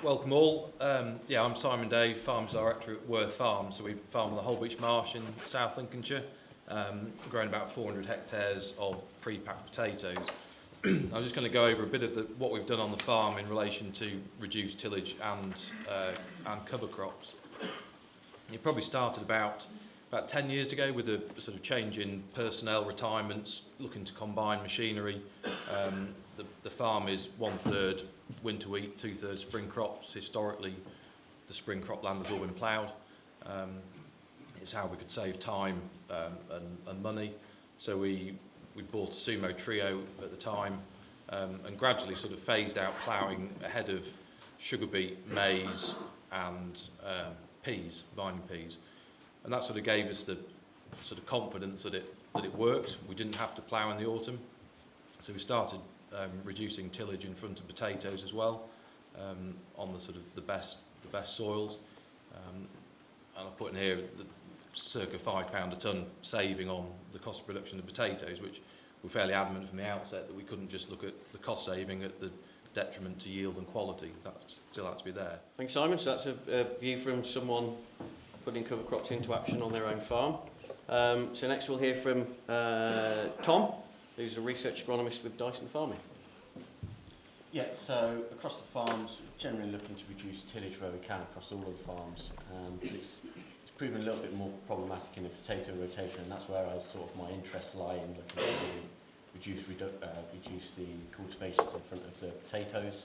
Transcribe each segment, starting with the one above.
Welcome all. I'm Simon Day, Farms Director at Worth Farm. So we farm on the Holbeach Marsh in South Lincolnshire, growing about 400 hectares of pre-packed potatoes. I'm just going to go over a bit of what we've done on the farm in relation to reduced tillage and cover crops. It probably started about 10 years ago with a sort of change in personnel retirements, looking to combine machinery. The farm is 1/3 winter wheat, 2/3 spring crops. Historically, the spring crop land has all been ploughed. It's how we could save time and money. So we bought a Sumo Trio at the time and gradually sort of phased out ploughing ahead of sugar beet, maize and peas, vining peas. And that sort of gave us the sort of confidence that it worked. We didn't have to plough in the autumn. So we started reducing tillage in front of potatoes as well, on the sort of the best soils. And I put in here the circa £5 a tonne saving on the cost of production of potatoes, which we're fairly adamant from the outset that we couldn't just look at the cost saving at the detriment to yield and quality. That still had to be there. Thanks, Simon. So that's a view from someone putting cover crops into action on their own farm. So next we'll hear from Tom, who's a research agronomist with Dyson Farming. Yeah, so across the farms, we're generally looking to reduce tillage where we can across all of the farms. It's proven a little bit more problematic in the potato rotation, and that's where my interests lie in looking to reduce the cultivations in front of the potatoes.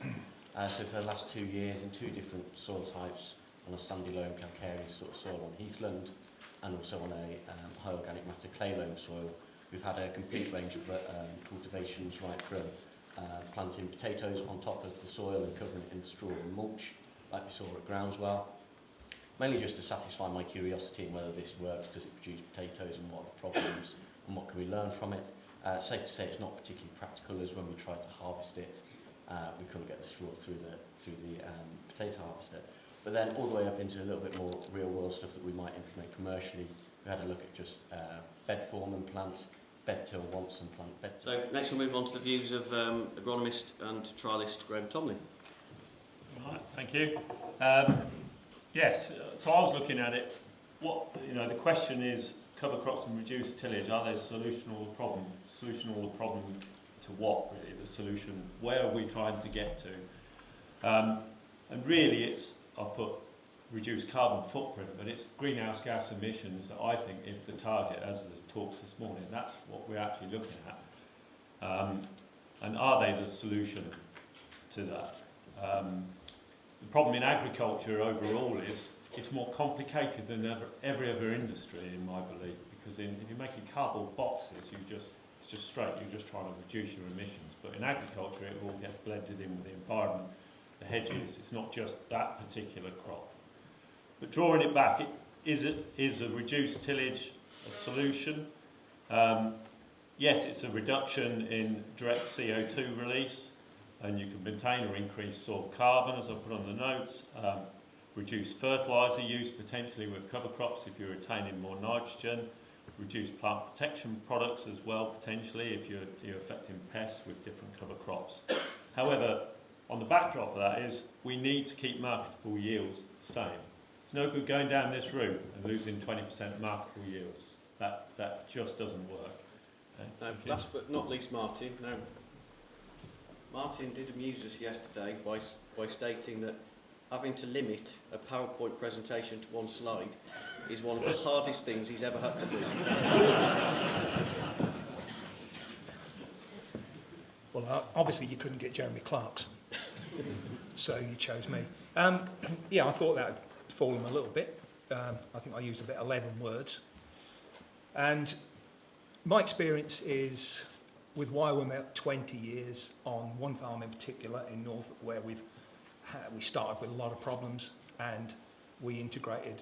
So for the last 2 years in 2 different soil types, on a sandy loam calcareous sort of soil on heathland, and also on a high organic matter clay loam soil, we've had a complete range of cultivations, right from planting potatoes on top of the soil and covering it in straw and mulch, like we saw at Groundswell. Mainly just to satisfy my curiosity in whether this works, does it produce potatoes and what are the problems and what can we learn from it. Safe to say it's not particularly practical, as when we tried to harvest it, we couldn't get the straw through the potato harvester. But then all the way up into a little bit more real world stuff that we might implement commercially, we had a look at just bed form and plant, bed till once and plant bed till. So next we'll move on to the views of agronomist and trialist Graham Tomlin. Right, thank you. Yes, so I was looking at it. The question is, cover crops and reduced tillage, are they solutional the problem? Solutional the problem to what, really? The solution, where are we trying to get to? And really I put reduced carbon footprint, but it's greenhouse gas emissions that I think is the target, as the talks this morning. That's what we're actually looking at. And are they the solution to that? The problem in agriculture overall is it's more complicated than every other industry, in my belief, because if you're making cardboard boxes, it's just straight, you're just trying to reduce your emissions. But in agriculture, it all gets blended in with the environment, the hedges. It's not just that particular crop. But drawing it back, is a reduced tillage a solution? Yes, it's a reduction in direct CO2 release, and you can maintain or increase soil carbon, as I put on the notes. Reduce fertiliser use potentially with cover crops if you're retaining more nitrogen. Reduce plant protection products as well potentially if you're affecting pests with different cover crops. However, on the backdrop of that is we need to keep marketable yields the same. It's no good going down this route and losing 20% marketable yields. That just doesn't work. Okay. Last but not least, Martin. Now, Martin did amuse us yesterday by stating that having to limit a PowerPoint presentation to 1 slide is one of the hardest things he's ever had to do. Well, obviously you couldn't get Jeremy Clarkson, so you chose me. Yeah, I thought that would fall him a little bit. I think I used about 11 words. And my experience is with YWAM about 20 years on one farm in particular in Norfolk, where we started with a lot of problems, and we integrated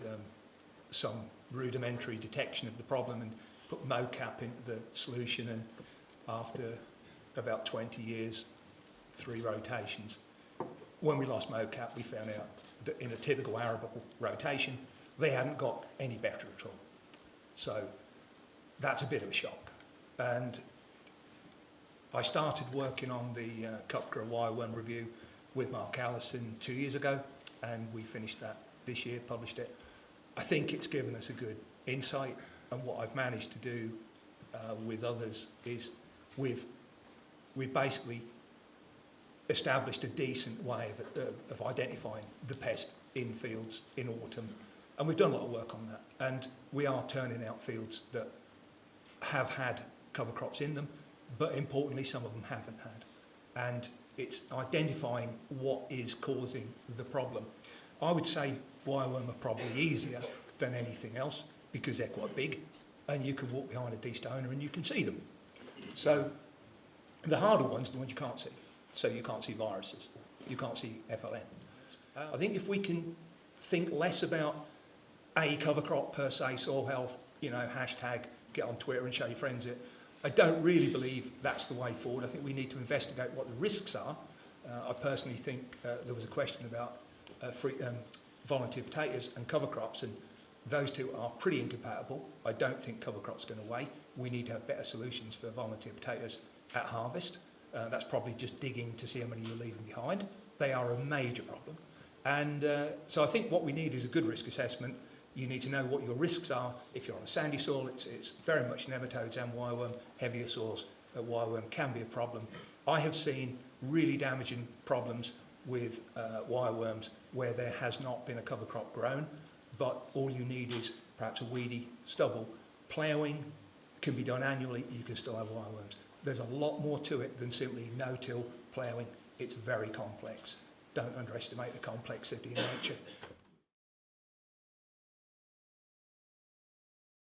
some rudimentary detection of the problem and put mocap into the solution, and after about 20 years, 3 rotations, when we lost mocap, we found out that in a typical arable rotation, they hadn't got any better at all. So that's a bit of a shock. And I started working on the CUPGRA Y1 review with Mark Allison 2 years ago, and we finished that this year, published it. I think it's given us a good insight, and what I've managed to do with others is we've basically established a decent way of identifying the pest in fields in autumn, and we've done a lot of work on that, and we are turning out fields that have had cover crops in them, but importantly some of them haven't had, and it's identifying what is causing the problem. I would say wireworm are probably easier than anything else because they're quite big and you can walk behind a de-stoner and you can see them. So the harder ones are the ones you can't see. So you can't see viruses, you can't see FLN. I think if we can think less about a cover crop per se, soil health, you know, hashtag, get on Twitter and show your friends it, I don't really believe that's the way forward. I think we need to investigate what the risks are. I personally think there was a question about volunteer potatoes and cover crops, and those two are pretty incompatible. I don't think cover crops are going away. We need to have better solutions for volunteer potatoes at harvest. That's probably just digging to see how many you're leaving behind. They are a major problem. And so I think what we need is a good risk assessment. You need to know what your risks are. If you're on a sandy soil, it's very much nematodes and wireworm. Heavier soils, wireworm can be a problem. I have seen really damaging problems with wireworms where there has not been a cover crop grown, but all you need is perhaps a weedy stubble. Ploughing can be done annually, you can still have wireworms. There's a lot more to it than simply no-till ploughing. It's very complex. Don't underestimate the complexity in nature.